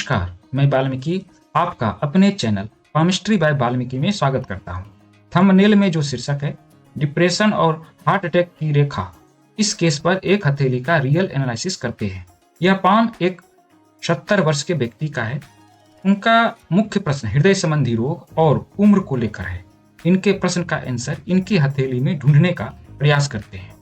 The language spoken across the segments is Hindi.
नमस्कार, मैं वाल्मीकि आपका अपने चैनल केमिस्ट्री बाय वाल्मीकि में स्वागत करता हूं। थंबनेल में जो शीर्षक है डिप्रेशन और हार्ट अटैक की रेखा, इस केस पर एक हथेली का रियल एनालिसिस करते हैं। यह पान एक 70 वर्ष के व्यक्ति का है। उनका मुख्य प्रश्न हृदय संबंधी रोग और उम्र को लेकर है। इनके प्रश्न का आंसर इनकी हथेली में ढूंढने का प्रयास करते हैं।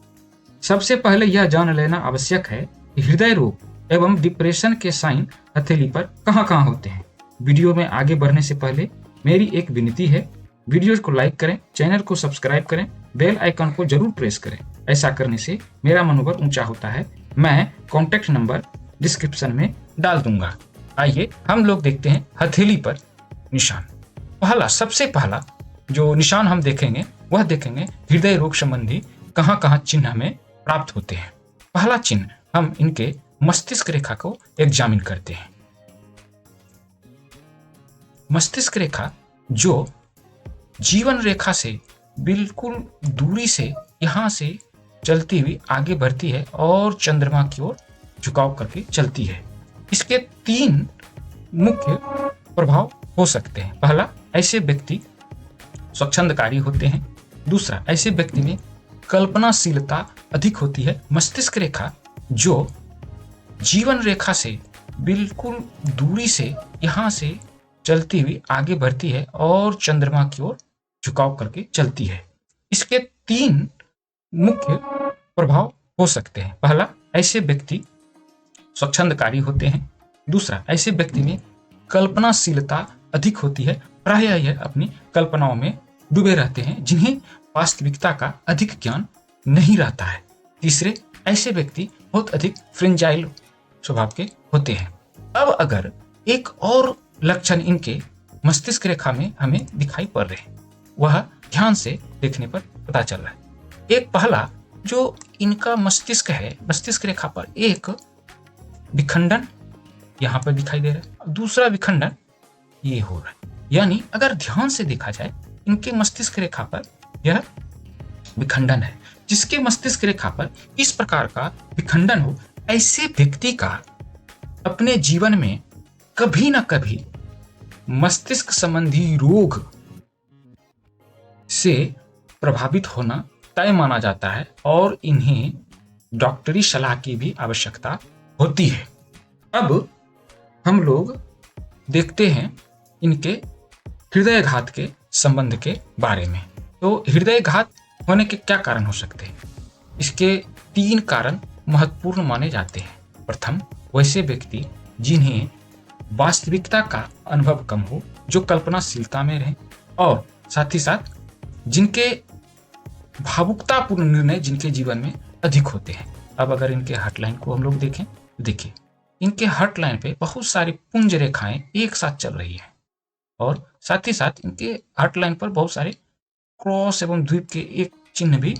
सबसे पहले यह जान लेना आवश्यक है कि हृदय रोग एवं डिप्रेशन के साइन हथेली पर कहां-कहां होते हैं। वीडियो में आगे बढ़ने से पहले मेरी एक विनती है, वीडियो को लाइक करें, चैनल को सब्सक्राइब करें, बेल आइकन को जरूर प्रेस करें। ऐसा करने से मेरा मनोबल ऊंचा होता है। मैं कॉन्टैक्ट नंबर डिस्क्रिप्शन में डाल दूंगा। आइए हम लोग देखते हैं हथेली पर निशान। सबसे पहला जो निशान हम देखेंगे वह देखेंगे हृदय रोग संबंधी कहां-कहां चिन्ह हमें प्राप्त होते हैं। पहला चिन्ह हम इनके मस्तिष्क रेखा को एग्जामिन करते हैं। मस्तिष्क रेखा जो जीवन रेखा से बिल्कुल दूरी से यहां से चलती हुई आगे बढ़ती है और चंद्रमा की ओर झुकाव करके चलती है। इसके 3 मुख्य प्रभाव हो सकते हैं। पहला, ऐसे व्यक्ति स्वच्छंदकारी होते हैं। दूसरा, ऐसे व्यक्ति में कल्पनाशीलता अधिक होती है। मस्तिष्क रेखा जो जीवन रेखा से बिल्कुल दूरी से यहां से चलती हुई आगे बढ़ती है और चंद्रमा की ओर झुकाव करके चलती है। इसके 3 मुख्य प्रभाव हो सकते हैं। पहला, ऐसे व्यक्ति स्वच्छंदकारी होते हैं। दूसरा, ऐसे व्यक्ति में कल्पनाशीलता अधिक होती है। प्रायः यह अपनी कल्पनाओं में डूबे रहते हैं, जिन्हें वास्तविकता का अधिक ज्ञान नहीं रहता है। तीसरे, ऐसे व्यक्ति बहुत अधिक फ्रेंजाइल स्वभाव के होते हैं। अब अगर एक और लक्षण इनके मस्तिष्क रेखा में हमें दिखाई पड़ रहे हैं, वह ध्यान से देखने पर पता चल रहा है। एक पहला जो इनका मस्तिष्क है, मस्तिष्क रेखा पर एक विखंडन यहाँ पर दिखाई दे रहा है, दूसरा विखंडन ये हो रहा है। यानी अगर ध्यान से देखा जाए इनके मस्तिष्क रेखा पर यह विखंडन है। जिसके मस्तिष्क रेखा पर इस प्रकार का विखंडन हो, ऐसे व्यक्ति का अपने जीवन में कभी ना कभी मस्तिष्क संबंधी रोग से प्रभावित होना तय माना जाता है और इन्हें डॉक्टरी सलाह की भी आवश्यकता होती है। अब हम लोग देखते हैं इनके हृदयघात के संबंध के बारे में। तो हृदयघात होने के क्या कारण हो सकते हैं? इसके 3 कारण महत्वपूर्ण माने जाते हैं। प्रथम, वैसे व्यक्ति जिन्हें वास्तविकता का अनुभव कम हो, जो कल्पनाशीलता में रहें, और साथ ही साथ जिनके भावुकतापूर्ण निर्णय जिनके जीवन में अधिक होते हैं। अब अगर इनके हार्ट लाइन को हम लोग देखें, देखिए इनके हार्ट लाइन पे बहुत सारी पुंज रेखाएं एक साथ चल रही है और साथ ही साथ इनके हार्ट लाइन पर बहुत सारे क्रॉस एवं द्वीप के एक चिन्ह भी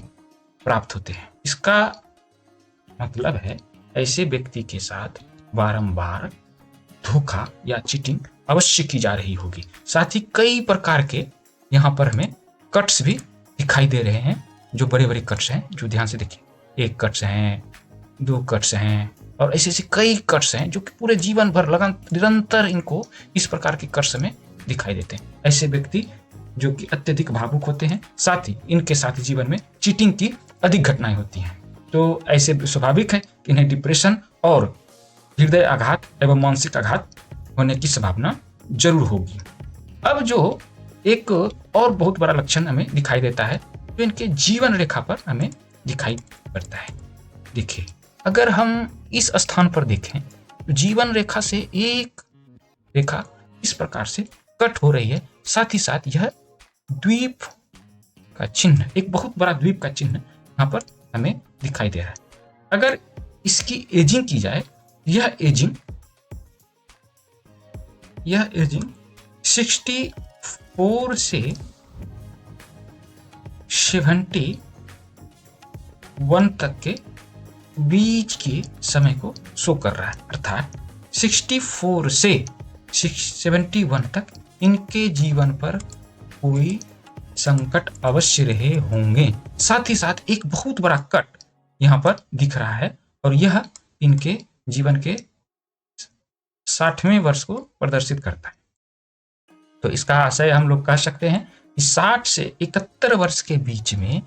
प्राप्त होते हैं। इसका मतलब है ऐसे व्यक्ति के साथ बारंबार धोखा या चीटिंग अवश्य की जा रही होगी। साथ ही कई प्रकार के यहाँ पर हमें कट्स भी दिखाई दे रहे हैं, जो बड़े बड़े कट्स हैं, जो ध्यान से देखिए। 1 कट्स हैं, 2 कट्स हैं और ऐसे ऐसे कई कट्स हैं जो कि पूरे जीवन भर निरंतर इनको इस प्रकार के कट्स में दिखाई देते हैं। ऐसे व्यक्ति जो कि अत्यधिक भावुक होते हैं, साथ ही इनके साथ जीवन में चीटिंग की अधिक घटनाएं होती हैं। तो ऐसे स्वाभाविक है कि इन्हें डिप्रेशन और हृदय आघात एवं मानसिक आघात होने की संभावना जरूर होगी। अब जो एक और बहुत बड़ा लक्षण हमें दिखाई देता है, जो इनके जीवन रेखा पर हमें दिखाई पड़ता है। देखिए, अगर हम इस स्थान पर देखें तो जीवन रेखा से एक रेखा इस प्रकार से कट हो रही है। साथ ही साथ यह द्वीप का चिन्ह, एक बहुत बड़ा द्वीप का चिन्ह यहाँ पर हमें दिखाई दे रहा है। अगर इसकी एजिंग की जाए, यह एजिंग 64 से 71 तक के बीच के समय को शो कर रहा है। अर्थात 64 से 71 तक इनके जीवन पर कोई संकट अवश्य रहे होंगे। साथ ही साथ एक बहुत बड़ा कट यहाँ पर दिख रहा है और यह इनके जीवन के 60वें वर्ष को प्रदर्शित करता है। तो इसका आशय हम लोग कह सकते हैं कि 60 से 71 वर्ष के बीच में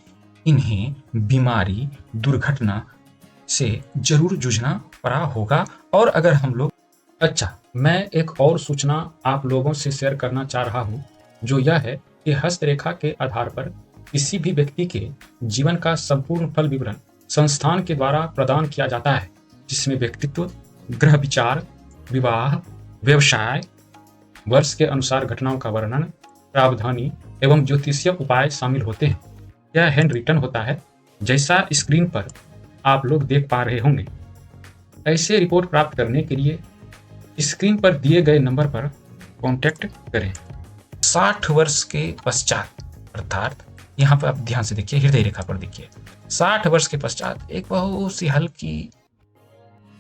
इन्हें बीमारी, दुर्घटना से जरूर जूझना पड़ा होगा। और अगर हम लोग मैं एक और सूचना आप लोगों से शेयर करना चाह रहा हूं, जो यह है कि हस्तरेखा के आधार पर किसी भी व्यक्ति के जीवन का संपूर्ण फल विवरण संस्थान के द्वारा प्रदान किया जाता है, जिसमें व्यक्तित्व, ग्रह विचार, विवाह, व्यवसाय, वर्ष के अनुसार घटनाओं का वर्णन, प्रावधानी एवं ज्योतिषीय उपाय शामिल होते हैं। यह हैंड रिटन होता है, जैसा स्क्रीन पर आप लोग देख पा रहे होंगे। ऐसे रिपोर्ट प्राप्त करने के लिए स्क्रीन पर दिए गए नंबर पर कांटेक्ट करें। 60 वर्ष के पश्चात, अर्थात यहाँ पर आप ध्यान से देखिए, हृदय रेखा पर देखिए, 60 वर्ष के पश्चात एक बहुत सी हल्की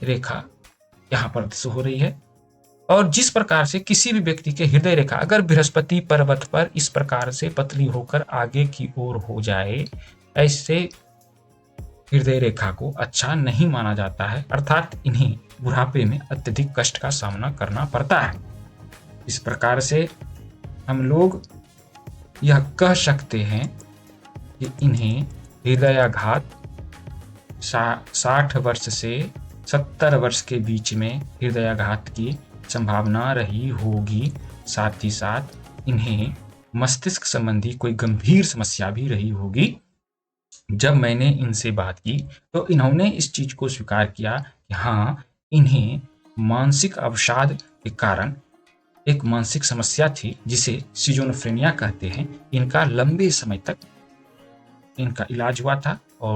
रेखा यहाँ पर शो हो रही है। और जिस प्रकार से किसी भी व्यक्ति के हृदय रेखा अगर बृहस्पति पर्वत पर इस प्रकार से पतली होकर आगे की ओर हो जाए, ऐसे हृदय रेखा को अच्छा नहीं माना जाता है, अर्थात इन्हें बुढ़ापे में अत्यधिक कष्ट का सामना करना पड़ता है। इस प्रकार से हम लोग यह कह सकते हैं कि इन्हें हृदयाघात 60 वर्ष से 70 वर्ष के बीच में हृदयाघात की संभावना रही होगी। साथ ही साथ इन्हें मस्तिष्क संबंधी कोई गंभीर समस्या भी रही होगी। जब मैंने इनसे बात की तो इन्होंने इस चीज को स्वीकार किया कि हाँ, इन्हें मानसिक अवसाद के कारण एक मानसिक समस्या थी, जिसे सिजोफ्रेनिया कहते हैं। इनका लंबे समय तक इनका इलाज हुआ था